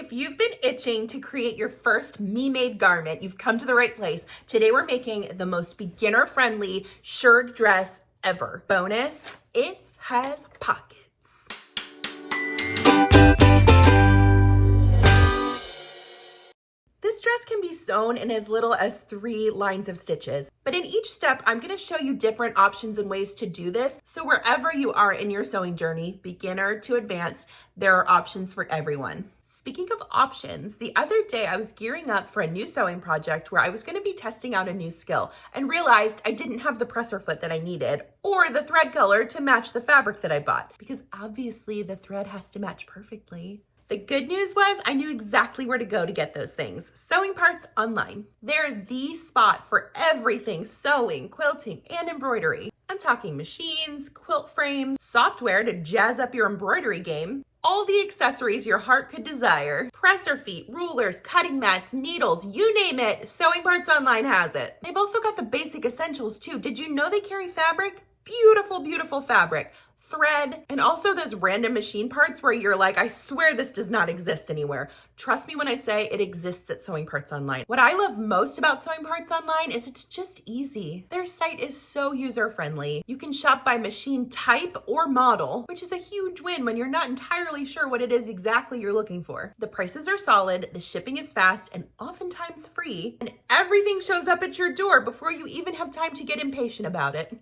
If you've been itching to create your first me-made garment, you've come to the right place. Today we're making the most beginner-friendly shirred dress ever. Bonus, it has pockets. This dress can be sewn in as little as 3 lines of stitches, but in each step, I'm going to show you different options and ways to do this. So wherever you are in your sewing journey, beginner to advanced, there are options for everyone. Speaking of options, the other day I was gearing up for a new sewing project where I was going to be testing out a new skill and realized I didn't have the presser foot that I needed or the thread color to match the fabric that I bought, because obviously the thread has to match perfectly. The good news was I knew exactly where to go to get those things. Sewing Parts Online. They're the spot for everything sewing, quilting, and embroidery. I'm talking machines, quilt frames, software to jazz up your embroidery game, all the accessories your heart could desire, presser feet, rulers, cutting mats, needles, you name it, Sewing Parts Online has it. They've also got the basic essentials too. Did you know they carry fabric? Beautiful, beautiful fabric, thread, and also those random machine parts where you're like, I swear this does not exist anywhere. Trust me when I say it exists at Sewing Parts Online. What I love most about Sewing Parts Online is it's just easy. Their site is so user-friendly. You can shop by machine type or model, which is a huge win when you're not entirely sure what it is exactly you're looking for. The prices are solid, the shipping is fast and oftentimes free, and everything shows up at your door before you even have time to get impatient about it.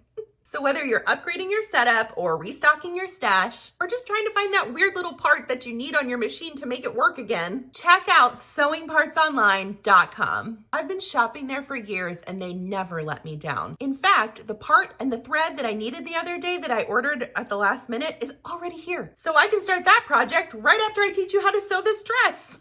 So whether you're upgrading your setup or restocking your stash, or just trying to find that weird little part that you need on your machine to make it work again, check out sewingpartsonline.com. I've been shopping there for years and they never let me down. In fact, the part and the thread that I needed the other day that I ordered at the last minute is already here. So I can start that project right after I teach you how to sew this dress.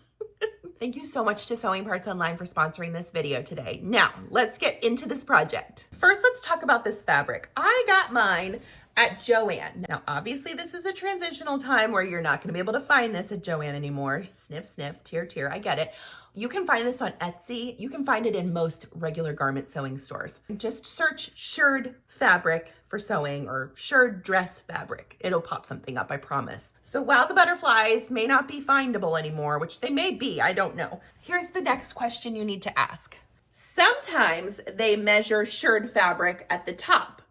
Thank you so much to Sewing Parts Online for sponsoring this video today. Now, let's get into this project. First, let's talk about this fabric. I got mine at Joann. Now, obviously, this is a transitional time where you're not gonna be able to find this at Joann anymore. Sniff, sniff, tear, tear, I get it. You can find this on Etsy. You can find it in most regular garment sewing stores. Just search shirred fabric for sewing or shirred dress fabric. It'll pop something up, I promise. So while the butterflies may not be findable anymore, which they may be, I don't know, here's the next question you need to ask. Sometimes they measure shirred fabric at the top.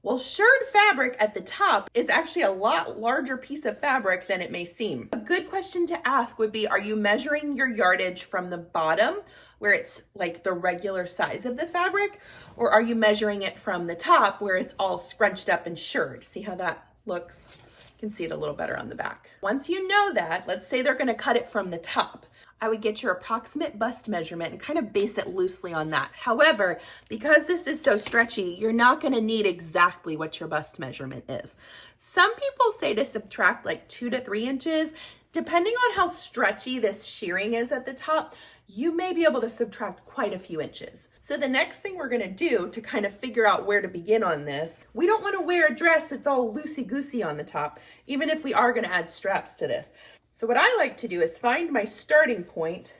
Well, shirred fabric at the top is actually a lot larger piece of fabric than it may seem. A good question to ask would be, are you measuring your yardage from the bottom, where it's like the regular size of the fabric, or are you measuring it from the top where it's all scrunched up and shirred? See how that looks? You can see it a little better on the back. Once you know that, let's say they're gonna cut it from the top. I would get your approximate bust measurement and kind of base it loosely on that. However, because this is so stretchy, you're not gonna need exactly what your bust measurement is. Some people say to subtract like 2 to 3 inches. Depending on how stretchy this shearing is at the top, you may be able to subtract quite a few inches. So the next thing we're gonna do to kind of figure out where to begin on this, we don't wanna wear a dress that's all loosey-goosey on the top, even if we are gonna add straps to this. So what I like to do is find my starting point,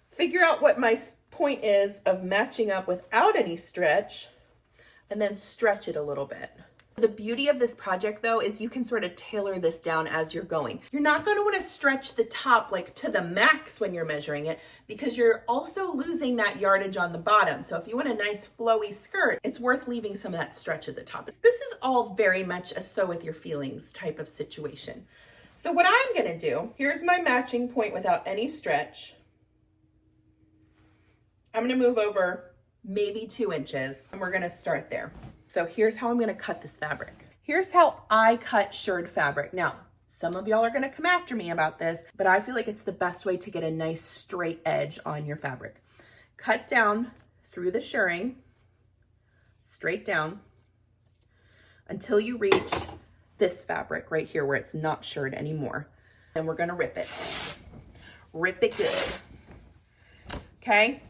figure out what my point is of matching up without any stretch, and then stretch it a little bit. The beauty of this project though is you can sort of tailor this down as you're going. You're not going to want to stretch the top like to the max when you're measuring it, because you're also losing that yardage on the bottom. So if you want a nice flowy skirt, it's worth leaving some of that stretch at the top. This is all very much a sew with your feelings type of situation. So what I'm gonna do, here's my matching point without any stretch. I'm gonna move over maybe 2 inches and we're gonna start there. So here's how I'm gonna cut this fabric. Here's how I cut shirred fabric. Now, some of y'all are gonna come after me about this, but I feel like it's the best way to get a nice straight edge on your fabric. Cut down through the shirring, straight down, until you reach this fabric right here where it's not shirred anymore. And we're gonna rip it. Rip it good. Okay?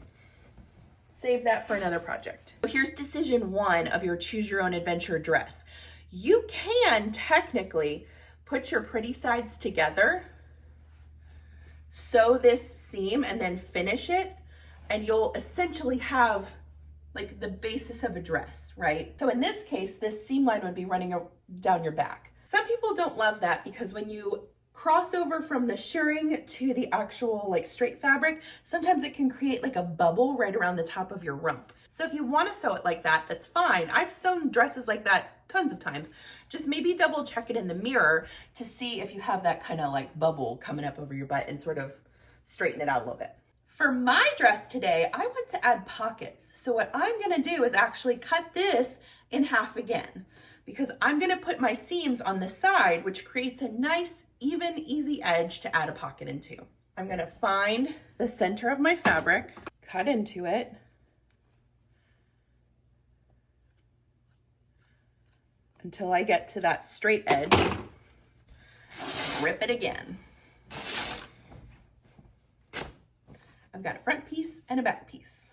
Save that for another project. So here's decision 1 of your choose your own adventure dress. You can technically put your pretty sides together, sew this seam and then finish it, and you'll essentially have like the basis of a dress, right? So in this case, this seam line would be running down your back. Some people don't love that because when you crossover from the shirring to the actual like straight fabric, sometimes it can create like a bubble right around the top of your rump. So if you want to sew it like that, that's fine. I've sewn dresses like that tons of times. Just maybe double check it in the mirror to see if you have that kind of like bubble coming up over your butt and sort of straighten it out a little bit. For my dress today, I want to add pockets. So what I'm gonna do is actually cut this in half again, because I'm gonna put my seams on the side, which creates a nice, even, easy edge to add a pocket into. I'm gonna find the center of my fabric, cut into it, until I get to that straight edge, rip it again. I've got a front piece and a back piece.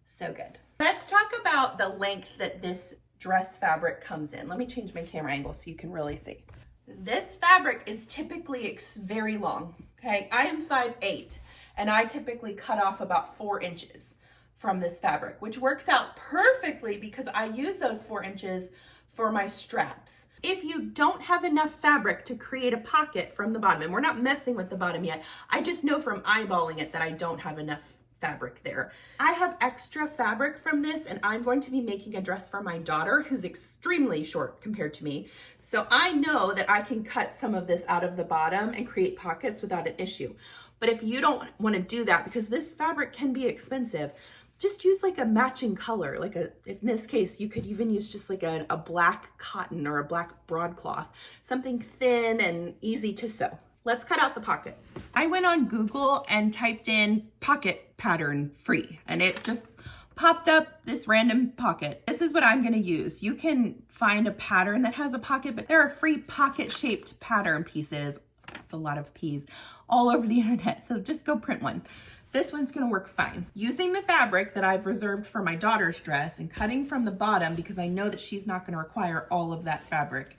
So good. Let's talk about the length that this dress fabric comes in. Let me change my camera angle so you can really see. This fabric is typically very long, okay? I am 5'8", and I typically cut off about 4 inches from this fabric, which works out perfectly because I use those 4 inches for my straps. If you don't have enough fabric to create a pocket from the bottom, and we're not messing with the bottom yet, I just know from eyeballing it that I don't have enough fabric there. I have extra fabric from this, and I'm going to be making a dress for my daughter who's extremely short compared to me. So I know that I can cut some of this out of the bottom and create pockets without an issue. But if you don't want to do that, because this fabric can be expensive, just use like a matching color. Like in this case, you could even use just like a black cotton or a black broadcloth, something thin and easy to sew. Let's cut out the pockets. I went on Google and typed in pocket pattern free, and it just popped up this random pocket. This is what I'm gonna use. You can find a pattern that has a pocket, but there are free pocket shaped pattern pieces. It's a lot of P's all over the internet. So just go print one. This one's gonna work fine. Using the fabric that I've reserved for my daughter's dress and cutting from the bottom, because I know that she's not gonna require all of that fabric,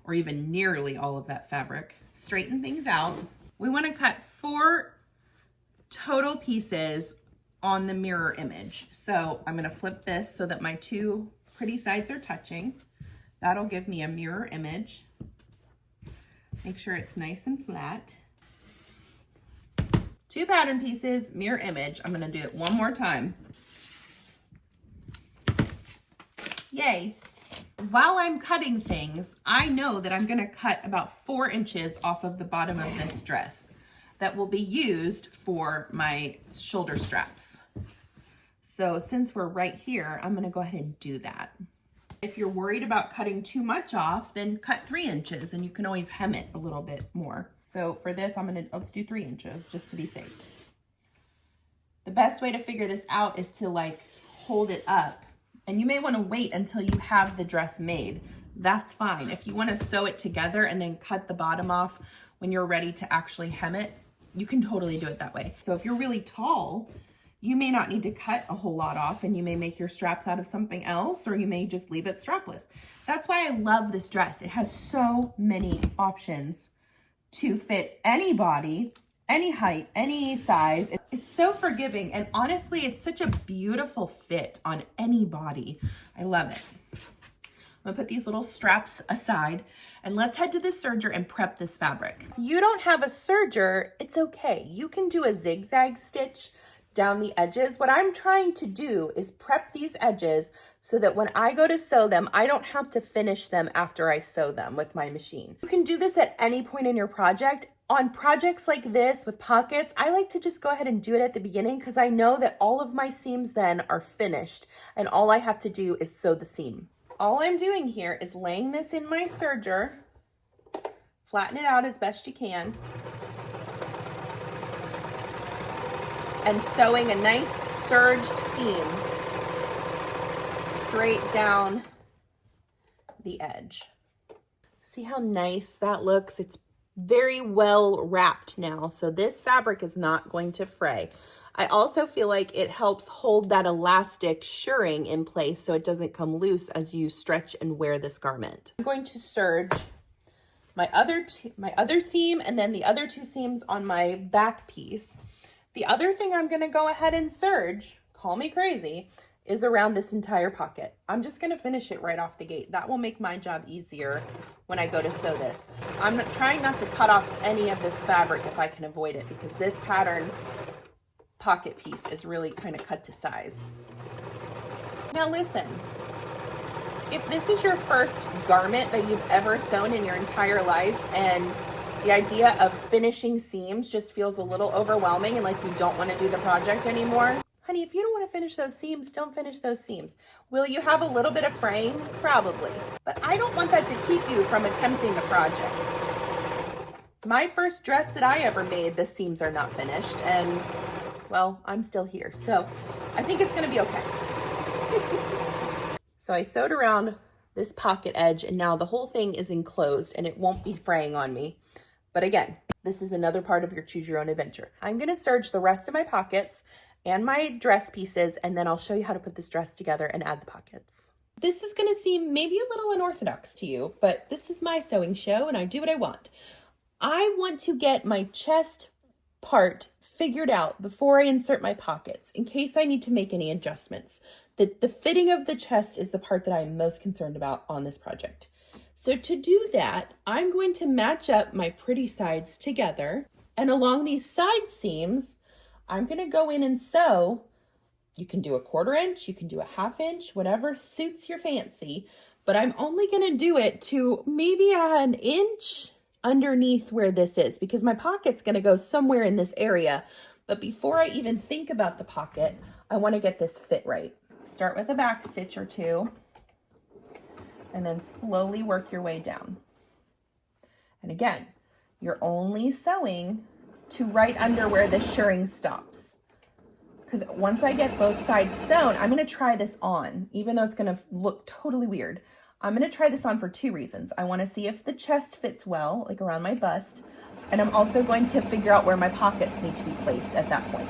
or even nearly all of that fabric. Straighten things out. We wanna cut 4 total pieces on the mirror image. So I'm gonna flip this so that my 2 pretty sides are touching. That'll give me a mirror image. Make sure it's nice and flat. 2 pattern pieces, mirror image. I'm gonna do it one more time. Yay. While I'm cutting things, I know that I'm gonna cut about 4 inches off of the bottom of this dress that will be used for my shoulder straps. So since we're right here, I'm gonna go ahead and do that. If you're worried about cutting too much off, then cut 3 inches, and you can always hem it a little bit more. So for this, let's do 3 inches just to be safe. The best way to figure this out is to like hold it up, and you may want to wait until you have the dress made. That's fine. If you want to sew it together and then cut the bottom off when you're ready to actually hem it, you can totally do it that way. So if you're really tall, you may not need to cut a whole lot off, and you may make your straps out of something else, or you may just leave it strapless. That's why I love this dress. It has so many options to fit any body, any height, any size. It's so forgiving, and honestly, it's such a beautiful fit on any body. I love it. I'm gonna put these little straps aside, and let's head to the serger and prep this fabric. If you don't have a serger, it's okay. You can do a zigzag stitch down the edges. What I'm trying to do is prep these edges so that when I go to sew them, I don't have to finish them after I sew them with my machine. You can do this at any point in your project. On projects like this with pockets, I like to just go ahead and do it at the beginning because I know that all of my seams then are finished, and all I have to do is sew the seam. All I'm doing here is laying this in my serger, flatten it out as best you can, and sewing a nice serged seam straight down the edge. See how nice that looks? It's very well wrapped now, so this fabric is not going to fray. I also feel like it helps hold that elastic shirring in place so it doesn't come loose as you stretch and wear this garment. I'm going to serge my other seam and then the other 2 seams on my back piece. The other thing I'm gonna go ahead and serge, call me crazy, is around this entire pocket. I'm just gonna finish it right off the gate. That will make my job easier when I go to sew this. I'm trying not to cut off any of this fabric if I can avoid it, because this pattern pocket piece is really kind of cut to size. Now listen, if this is your first garment that you've ever sewn in your entire life and the idea of finishing seams just feels a little overwhelming and like you don't want to do the project anymore, honey, if you don't want to finish those seams, don't finish those seams. Will you have a little bit of fraying? Probably. But I don't want that to keep you from attempting the project. My first dress that I ever made, the seams are not finished, and well, I'm still here. So I think it's going to be okay. So I sewed around this pocket edge, and now the whole thing is enclosed and it won't be fraying on me. But again, this is another part of your choose your own adventure. I'm going to serge the rest of my pockets and my dress pieces, and then I'll show you how to put this dress together and add the pockets. This is going to seem maybe a little unorthodox to you, but this is my sewing show and I do what I want. I want to get my chest part figured out before I insert my pockets in case I need to make any adjustments. The fitting of the chest is the part that I'm most concerned about on this project. So to do that, I'm going to match up my pretty sides together, and along these side seams, I'm going to go in and sew. You can do a 1/4 inch, you can do a 1/2 inch, whatever suits your fancy, but I'm only going to do it to maybe an inch underneath where this is, because my pocket's going to go somewhere in this area. But before I even think about the pocket, I want to get this fit right. Start with a back stitch or two, and then slowly work your way down. And again, you're only sewing to right under where the shirring stops. Because once I get both sides sewn, I'm going to try this on, even though it's going to look totally weird. I'm going to try this on for 2 reasons. I want to see if the chest fits well, like around my bust, and I'm also going to figure out where my pockets need to be placed at that point.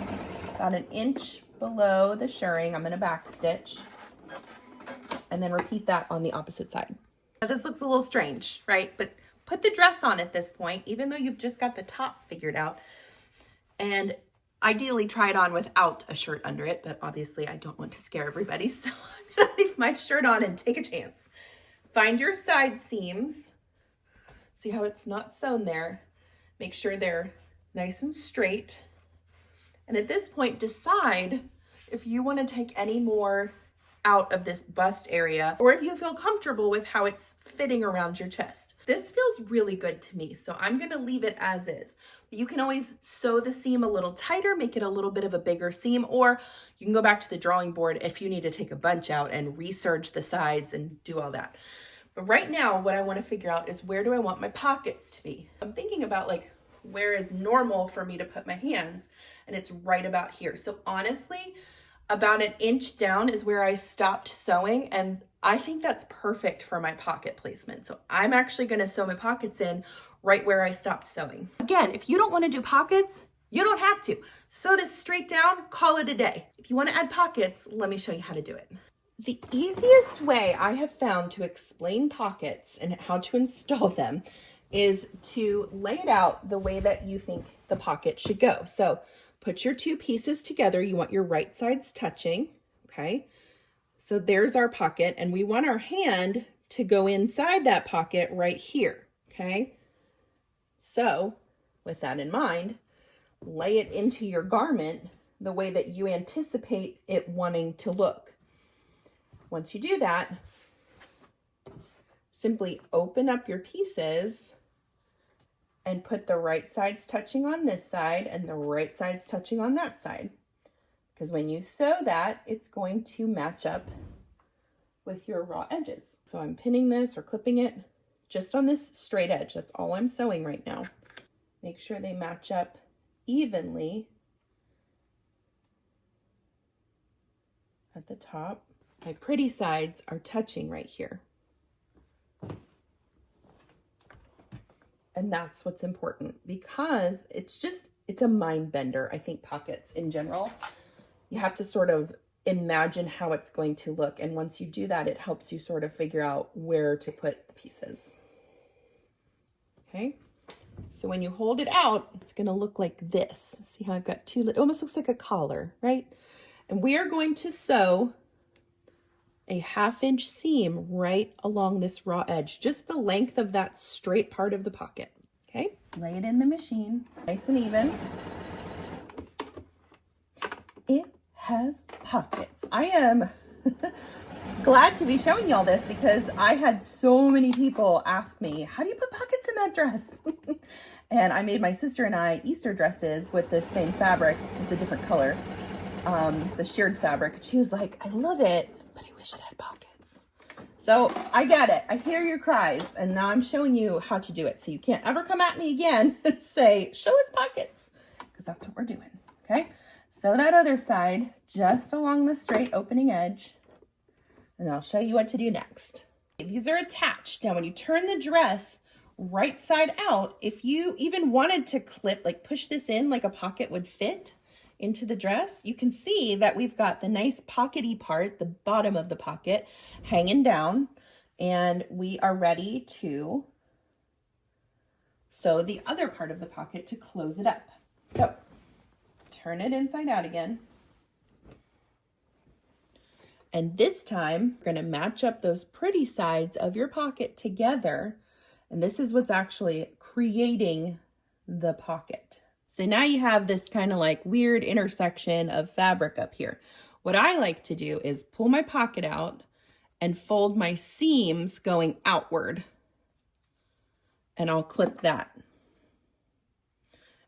About an inch below the shirring, I'm going to back stitch, and then repeat that on the opposite side. Now this looks a little strange, right? But put the dress on at this point, even though you've just got the top figured out, and ideally try it on without a shirt under it, but obviously I don't want to scare everybody, so I'm going to leave my shirt on and take a chance. Find your side seams. See how it's not sewn there? Make sure they're nice and straight. And at this point, decide if you want to take any more out of this bust area, or if you feel comfortable with how it's fitting around your chest. This feels really good to me, so I'm going to leave it as is. You can always sew the seam a little tighter, make it a little bit of a bigger seam, or you can go back to the drawing board if you need to take a bunch out and reserge the sides and do all that. But right now, what I want to figure out is, where do I want my pockets to be? I'm thinking about like, where is normal for me to put my hands, and it's right about here. So honestly, about an inch down is where I stopped sewing, and I think that's perfect for my pocket placement. So I'm actually going to sew my pockets in right where I stopped sewing. Again, if you don't want to do pockets, you don't have to. Sew this straight down, call it a day. If you want to add pockets, let me show you how to do it. The easiest way I have found to explain pockets and how to install them is to lay it out the way that you think the pocket should go. So put your 2 pieces together. You want your right sides touching, okay? So there's our pocket, and we want our hand to go inside that pocket right here, okay? So with that in mind, lay it into your garment the way that you anticipate it wanting to look. Once you do that, simply open up your pieces and put the right sides touching on this side and the right sides touching on that side. Because when you sew that, it's going to match up with your raw edges. So I'm pinning this or clipping it just on this straight edge. That's all I'm sewing right now. Make sure they match up evenly at the top. My pretty sides are touching right here. And that's what's important, because it's a mind bender. I think pockets in general, you have to sort of imagine how it's going to look. And once you do that, it helps you sort of figure out where to put the pieces. Okay. So when you hold it out, it's going to look like this. See how I've got 2, it almost looks like a collar, right? And we are going to sew a 1/2 inch seam right along this raw edge, just the length of that straight part of the pocket. Okay, lay it in the machine, nice and even. It has pockets. I am glad to be showing y'all this because I had so many people ask me, how do you put pockets in that dress? And I made my sister and I Easter dresses with this same fabric. It's a different color, the shirred fabric. She was like, I love it, but I wish it had pockets. So I get it. I hear your cries, and now I'm showing you how to do it. So you can't ever come at me again and say, show us pockets, because that's what we're doing, okay? So that other side, just along the straight opening edge, and I'll show you what to do next. These are attached. Now, when you turn the dress right side out, if you even wanted to clip, like push this in like a pocket would fit into the dress, you can see that we've got the nice pockety part, the bottom of the pocket, hanging down, and we are ready to sew the other part of the pocket to close it up. So turn it inside out again. And this time, we're gonna match up those pretty sides of your pocket together. And this is what's actually creating the pocket. So now you have this kind of like weird intersection of fabric up here. What I like to do is pull my pocket out and fold my seams going outward. And I'll clip that.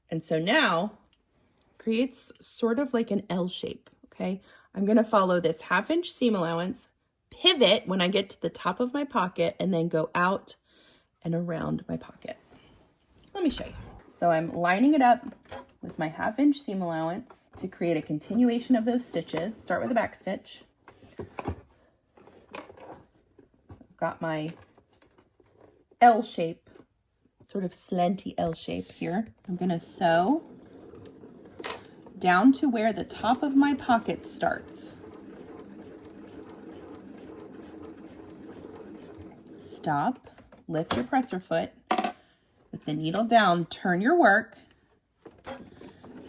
And so now creates sort of like an L shape, okay? I'm gonna follow this 1/2 inch seam allowance, pivot when I get to the top of my pocket, and then go out and around my pocket. Let me show you. So I'm lining it up with my 1/2 inch seam allowance to create a continuation of those stitches. Start with a back stitch. Got my L shape, sort of slanty L shape here. I'm gonna sew down to where the top of my pocket starts. Stop, lift your presser foot, with the needle down, turn your work,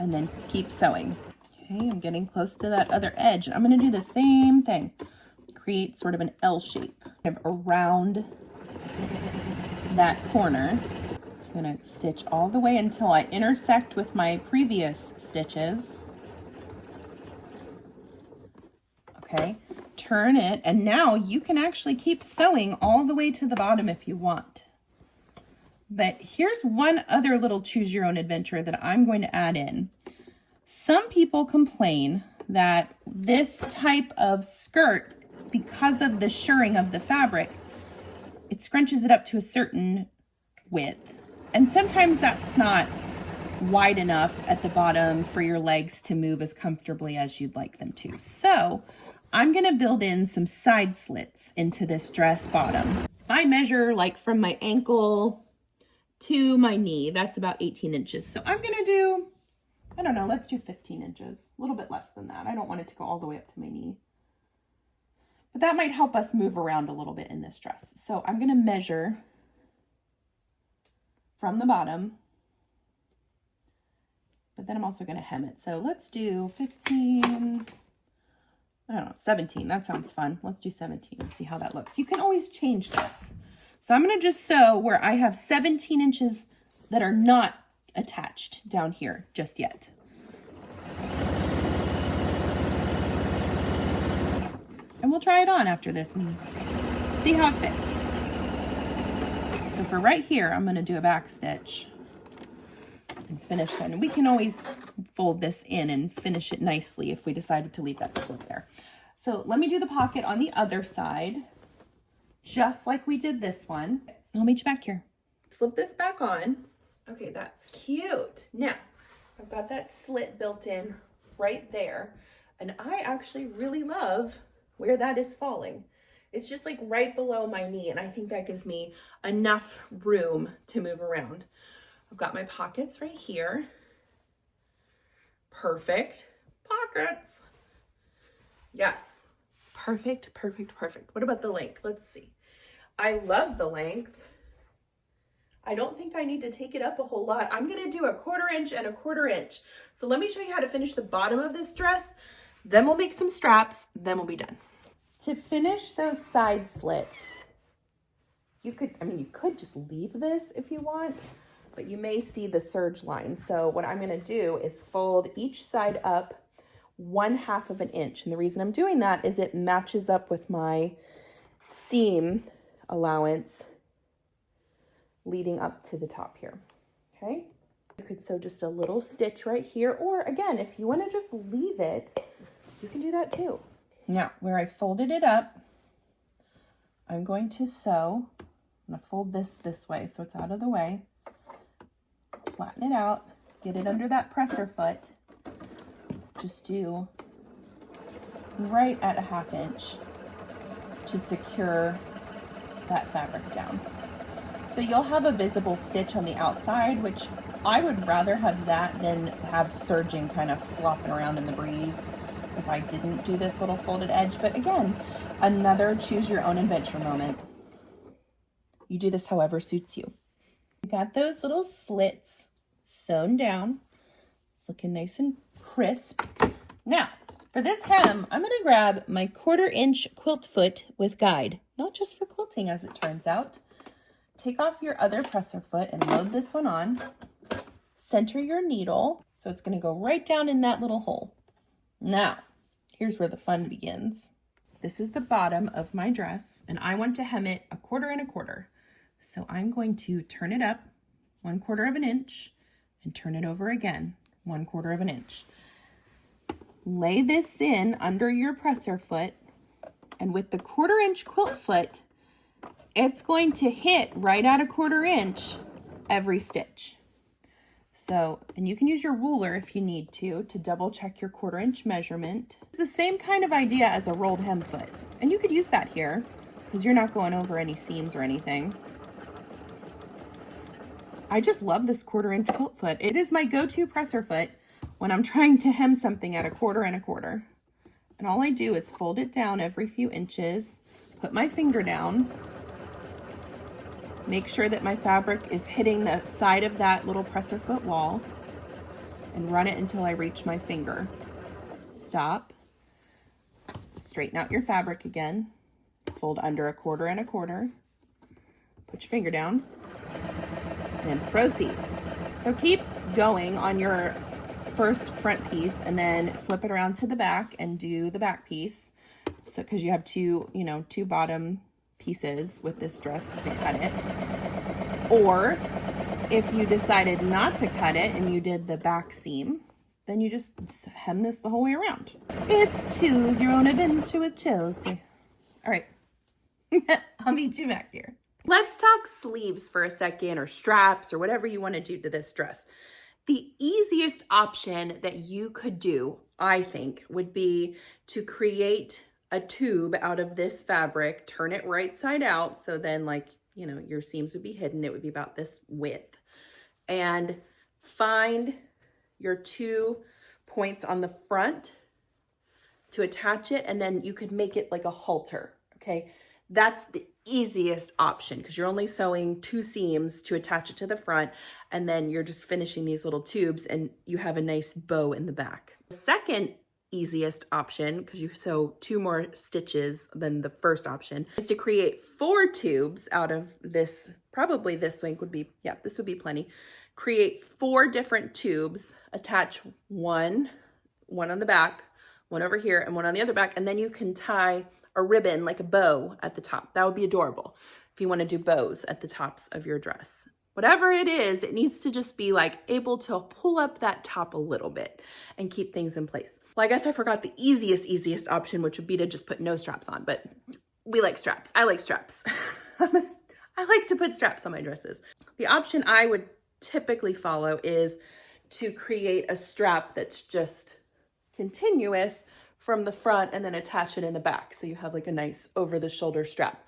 and then keep sewing. Okay, I'm getting close to that other edge. I'm gonna do the same thing. Create sort of an L shape around that corner. I'm gonna stitch all the way until I intersect with my previous stitches. Okay, turn it, and now you can actually keep sewing all the way to the bottom if you want. But here's one other little choose your own adventure that I'm going to add in. Some people complain that this type of skirt, because of the shirring of the fabric, it scrunches it up to a certain width. And sometimes that's not wide enough at the bottom for your legs to move as comfortably as you'd like them to. So I'm gonna build in some side slits into this dress bottom. I measure like from my ankle to my knee, that's about 18 inches. So I'm gonna do, I don't know, let's do 15 inches, a little bit less than that. I don't want it to go all the way up to my knee. But that might help us move around a little bit in this dress. So I'm gonna measure from the bottom, but then I'm also gonna hem it. So let's do 15, I don't know, 17, that sounds fun. Let's do 17 and see how that looks. You can always change this. So I'm gonna just sew where I have 17 inches that are not attached down here just yet. And we'll try it on after this and see how it fits. So for right here, I'm gonna do a back stitch and finish that. And we can always fold this in and finish it nicely if we decided to leave that slip there. So let me do the pocket on the other side, just like we did this one. I'll meet you back here. Slip this back on. Okay, that's cute. Now, I've got that slit built in right there. And I actually really love where that is falling. It's just like right below my knee, and I think that gives me enough room to move around. I've got my pockets right here. Perfect. Pockets. Yes. Perfect, perfect, perfect. What about the length? Let's see. I love the length. I don't think I need to take it up a whole lot. I'm gonna do 1/4 inch and 1/4 inch. So let me show you how to finish the bottom of this dress. Then we'll make some straps, then we'll be done. To finish those side slits, you could just leave this if you want, but you may see the serge line. So what I'm gonna do is fold each side up 1/2 of an inch. And the reason I'm doing that is it matches up with my seam allowance leading up to the top here, okay? You could sew just a little stitch right here, or again, if you wanna just leave it, you can do that too. Now, where I folded it up, I'm going to sew. I'm gonna fold this way so it's out of the way. Flatten it out, get it under that presser foot. Just do right at 1/2 inch to secure that fabric down. So you'll have a visible stitch on the outside, which I would rather have that than have serging kind of flopping around in the breeze if I didn't do this little folded edge. But again, another choose your own adventure moment. You do this however suits you. You got those little slits sewn down. It's looking nice and crisp. Now, for this hem, I'm gonna grab my 1/4 inch quilt foot with guide, not just for quilting as it turns out. Take off your other presser foot and load this one on. Center your needle, so it's gonna go right down in that little hole. Now, here's where the fun begins. This is the bottom of my dress, and I want to hem it 1/4 and 1/4. So I'm going to turn it up 1/4 of an inch and turn it over again 1/4 of an inch. Lay this in under your presser foot, and with the 1/4 inch quilt foot, it's going to hit right at 1/4 inch every stitch. So, and you can use your ruler if you need to double check your 1/4 inch measurement. It's the same kind of idea as a rolled hem foot. And you could use that here because you're not going over any seams or anything. I just love this 1/4 inch quilt foot. It is my go-to presser foot when I'm trying to hem something at 1/4 and 1/4. And all I do is fold it down every few inches, put my finger down, make sure that my fabric is hitting the side of that little presser foot wall, and run it until I reach my finger. Stop, straighten out your fabric again, fold under 1/4 and 1/4, put your finger down, and proceed. So keep going on your first front piece and then flip it around to the back and do the back piece. So, because you have two bottom pieces with this dress, you can cut it. Or if you decided not to cut it and you did the back seam, then you just hem this the whole way around. It's choose your own adventure with Chelsea. All right, I'll meet you back here. Let's talk sleeves for a second, or straps, or whatever you want to do to this dress. The easiest option that you could do, I think, would be to create a tube out of this fabric, turn it right side out, so then, like, you know, your seams would be hidden. It would be about this width. And find your 2 points on the front to attach it, and then you could make it like a halter, okay? That's the easiest option because you're only sewing 2 seams to attach it to the front, and then you're just finishing these little tubes and you have a nice bow in the back. The second easiest option, because you sew 2 more stitches than the first option, is to create 4 tubes out of this. Probably this length would be, yeah, this would be plenty. Create 4 different tubes, attach one on the back, one over here, and one on the other back, and then you can tie a ribbon, like a bow at the top. That would be adorable if you want to do bows at the tops of your dress. Whatever it is, it needs to just be like able to pull up that top a little bit and keep things in place. Well, I guess I forgot the easiest option, which would be to just put no straps on, but we like straps. I like straps. I like to put straps on my dresses. The option I would typically follow is to create a strap that's just continuous from the front and then attach it in the back. So you have like a nice over the shoulder strap.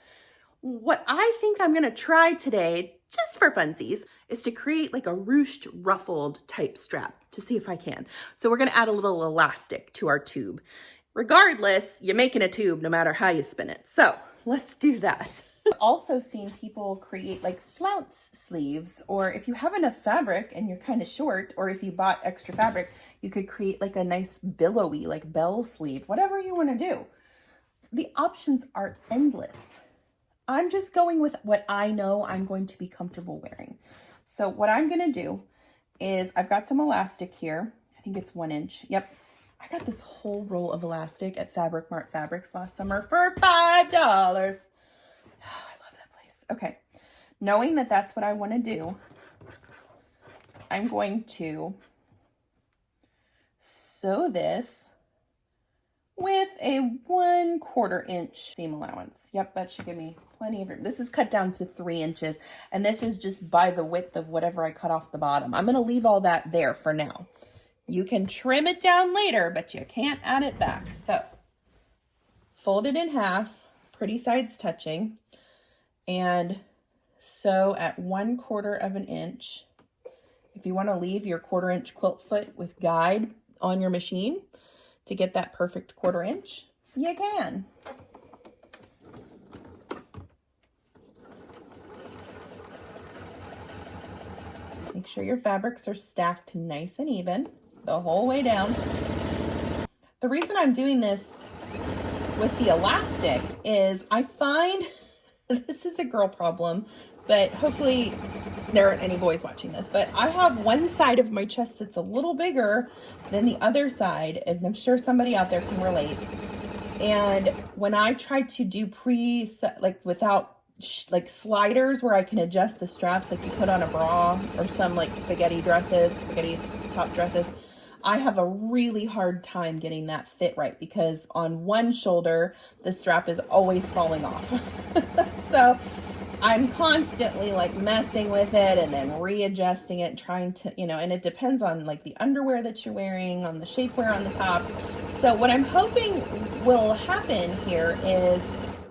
What I think I'm gonna try today, just for funsies, is to create like a ruched ruffled type strap to see if I can. So we're gonna add a little elastic to our tube. Regardless, you're making a tube no matter how you spin it. So let's do that. I've also seen people create like flounce sleeves, or if you have enough fabric and you're kind of short, or if you bought extra fabric, you could create like a nice billowy, like bell sleeve, whatever you want to do. The options are endless. I'm just going with what I know I'm going to be comfortable wearing. So what I'm going to do is I've got some elastic here. I think it's 1 inch. Yep. I got this whole roll of elastic at Fabric Mart Fabrics last summer for $5. Oh, I love that place. Okay. Knowing that that's what I want to do, I'm going to sew this with a 1/4 inch seam allowance. Yep, that should give me plenty of room. This is cut down to 3 inches, and this is just by the width of whatever I cut off the bottom. I'm going to leave all that there for now. You can trim it down later, but you can't add it back. So fold it in half, pretty sides touching, and sew at 1/4 inch. If you want to leave your 1/4 inch quilt foot with guide on your machine to get that perfect 1/4 inch, you can. Make sure your fabrics are stacked nice and even the whole way down. The reason I'm doing this with the elastic is I find this is a girl problem, but hopefully there aren't any boys watching this, but I have one side of my chest that's a little bigger than the other side, and I'm sure somebody out there can relate. And when I try to do without like sliders where I can adjust the straps like you put on a bra or some like spaghetti top dresses, I have a really hard time getting that fit right because on one shoulder, the strap is always falling off. So I'm constantly like messing with it and then readjusting it, trying to, and it depends on like the underwear that you're wearing, on the shapewear on the top. So what I'm hoping will happen here is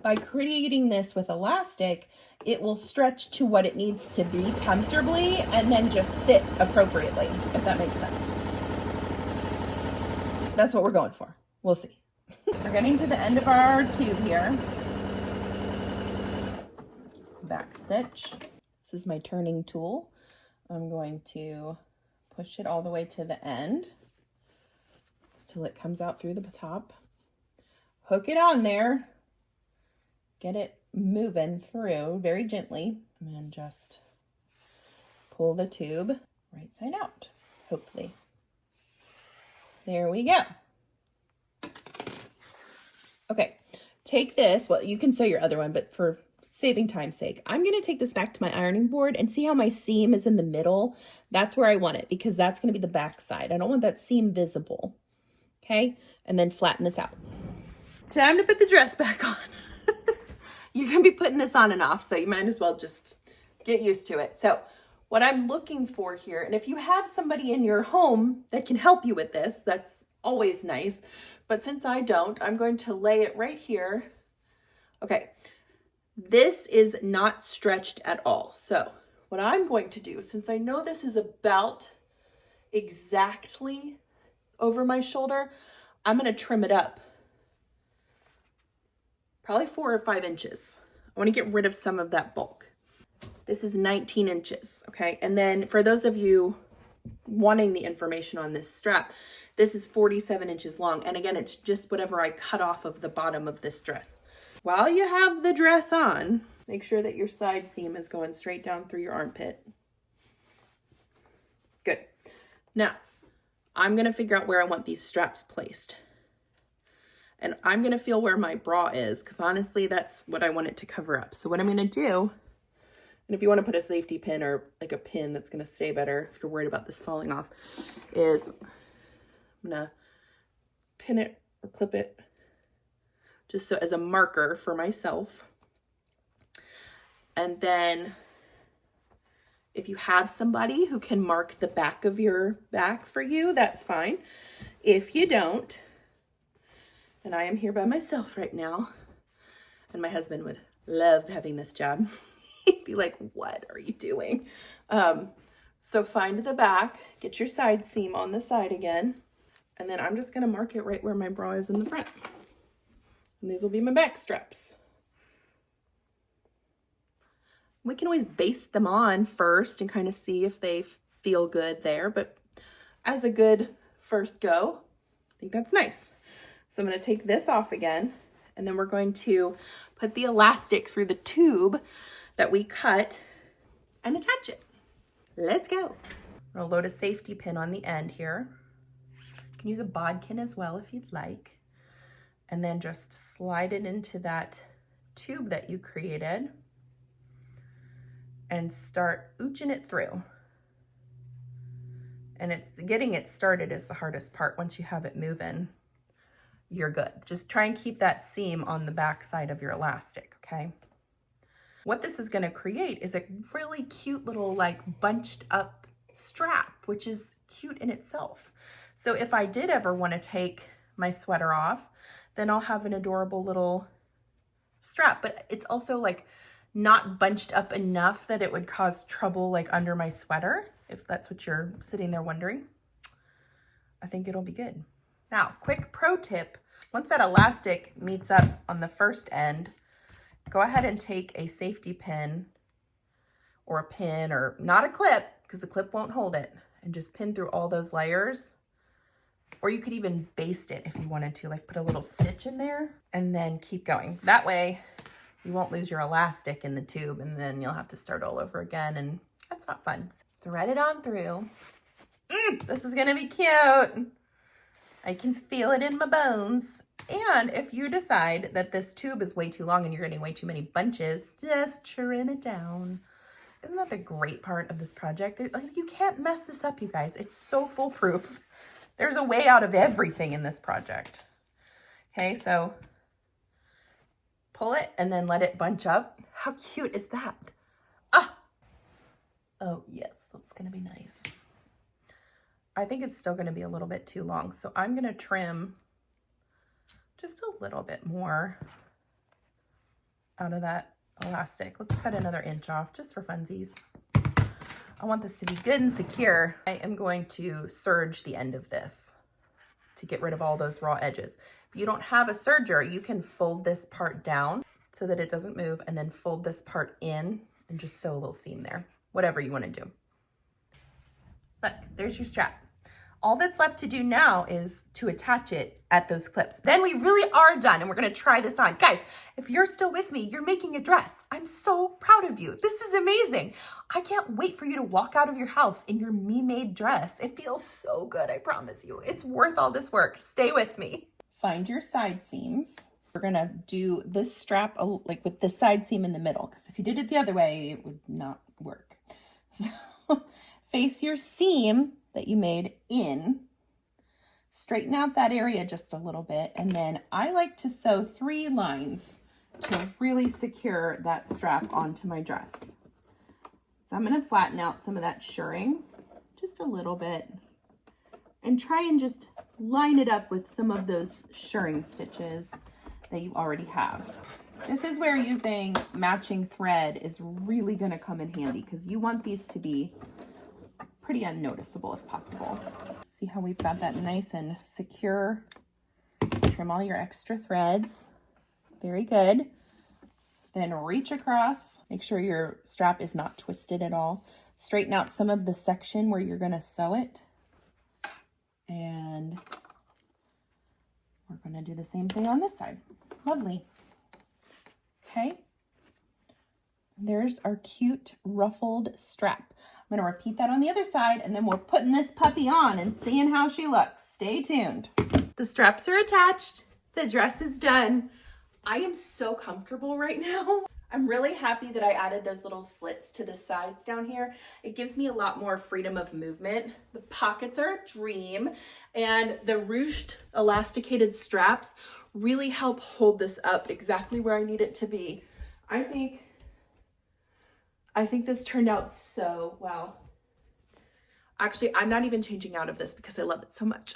by creating this with elastic, it will stretch to what it needs to be comfortably and then just sit appropriately, if that makes sense. That's what we're going for. We'll see. We're getting to the end of our tube here. Back stitch. This is my turning tool. I'm going to push it all the way to the end till it comes out through the top. Hook it on there. Get it moving through very gently, and then just pull the tube right side out, hopefully. There we go. Okay, take this. Well, you can sew your other one, but for saving time's sake, I'm going to take this back to my ironing board and see how my seam is in the middle. That's where I want it because that's going to be the back side. I don't want that seam visible. Okay, and then flatten this out. Time to put the dress back on. You're going to be putting this on and off, so you might as well just get used to it. So what I'm looking for here, and if you have somebody in your home that can help you with this, that's always nice. But since I don't, I'm going to lay it right here. Okay, this is not stretched at all. So what I'm going to do, since I know this is about exactly over my shoulder, I'm going to trim it up. Probably 4 or 5 inches. I want to get rid of some of that bulk. This is 19 inches, okay? And then for those of you wanting the information on this strap, this is 47 inches long. And again, it's just whatever I cut off of the bottom of this dress. While you have the dress on, make sure that your side seam is going straight down through your armpit. Good. Now, I'm going to figure out where I want these straps placed. And I'm going to feel where my bra is because honestly, that's what I want it to cover up. So what I'm going to do, and if you want to put a safety pin or like a pin that's going to stay better if you're worried about this falling off, is I'm going to pin it or clip it just so as a marker for myself. And then if you have somebody who can mark the back of your back for you, that's fine. If you don't, and I am here by myself right now, and my husband would love having this job. He'd be like, what are you doing? So find the back, get your side seam on the side again, and then I'm just gonna mark it right where my bra is in the front. And these will be my back straps. We can always baste them on first and kind of see if they feel good there, but as a good first go, I think that's nice. So I'm going to take this off again And then we're going to put the elastic through the tube that we cut and attach it. Let's go. I'll load a safety pin on the end here. You can use a bodkin as well if you'd like. And then just slide it into that tube that you created and start ooching it through. And it's getting it started is the hardest part. Once you have it moving, you're good. Just try and keep that seam on the back side of your elastic, okay? What this is gonna create is a really cute little like bunched up strap, which is cute in itself. So if I did ever wanna take my sweater off, then I'll have an adorable little strap, but it's also like not bunched up enough that it would cause trouble like under my sweater, if that's what you're sitting there wondering. I think it'll be good. Now, quick pro tip, once that elastic meets up on the first end, go ahead and take a safety pin or a pin, or not a clip, because the clip won't hold it, and just pin through all those layers. Or you could even baste it if you wanted to, like put a little stitch in there and then keep going. That way you won't lose your elastic in the tube and then you'll have to start all over again, and that's not fun. Thread it on through. This is gonna be cute. I can feel it in my bones. And if you decide that this tube is way too long and you're getting way too many bunches, just trim it down. Isn't that the great part of this project? Like, you can't mess this up, you guys. It's so foolproof. There's a way out of everything in this project. Okay, so pull it and then let it bunch up. How cute is that? Ah! Oh, yes, that's gonna be nice. I think it's still gonna be a little bit too long, so I'm gonna trim just a little bit more out of that elastic. Let's cut another inch off just for funsies. I want this to be good and secure. I am going to serge the end of this to get rid of all those raw edges. If you don't have a serger, you can fold this part down so that it doesn't move, and then fold this part in and just sew a little seam there, whatever you want to do. Look, there's your strap. All that's left to do now is to attach it at those clips. Then we really are done, and we're gonna try this on. Guys, if you're still with me, you're making a dress. I'm so proud of you. This is amazing. I can't wait for you to walk out of your house in your me-made dress. It feels so good, I promise you. It's worth all this work. Stay with me. Find your side seams. We're gonna do this strap like with the side seam in the middle, because if you did it the other way, it would not work. So face your seam that you made in, straighten out that area just a little bit, and then I like to sew 3 lines to really secure that strap onto my dress. So I'm going to flatten out some of that shirring just a little bit and try and just line it up with some of those shirring stitches that you already have. This is where using matching thread is really going to come in handy, because you want these to be pretty unnoticeable if possible. See how we've got that nice and secure. Trim all your extra threads. Very good. Then reach across. Make sure your strap is not twisted at all. Straighten out some of the section where you're gonna sew it. And we're gonna do the same thing on this side. Lovely. Okay. There's our cute ruffled strap. I'm going to repeat that on the other side, and then we're putting this puppy on and seeing how she looks. Stay tuned. The straps are attached. The dress is done. I am so comfortable right now. I'm really happy that I added those little slits to the sides down here. It gives me a lot more freedom of movement. The pockets are a dream, and the ruched elasticated straps really help hold this up exactly where I need it to be. I think this turned out so well. Actually, I'm not even changing out of this because I love it so much.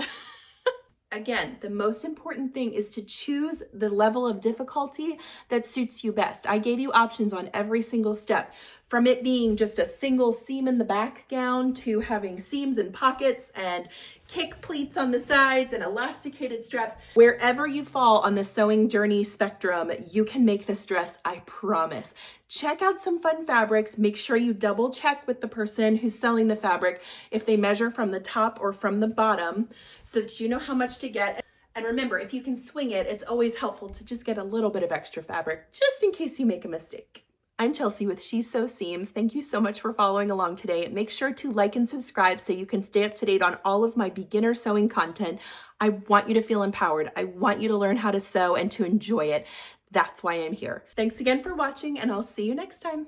Again, the most important thing is to choose the level of difficulty that suits you best. I gave you options on every single step, from it being just a single seam in the back gown to having seams and pockets and kick pleats on the sides and elasticated straps. Wherever you fall on the sewing journey spectrum, you can make this dress, I promise. Check out some fun fabrics. Make sure you double check with the person who's selling the fabric if they measure from the top or from the bottom, so that you know how much to get. And remember, if you can swing it, it's always helpful to just get a little bit of extra fabric, just in case you make a mistake. I'm Chelsea with She Sew Seams. Thank you so much for following along today. Make sure to like and subscribe so you can stay up to date on all of my beginner sewing content. I want you to feel empowered. I want you to learn how to sew and to enjoy it. That's why I'm here. Thanks again for watching, and I'll see you next time.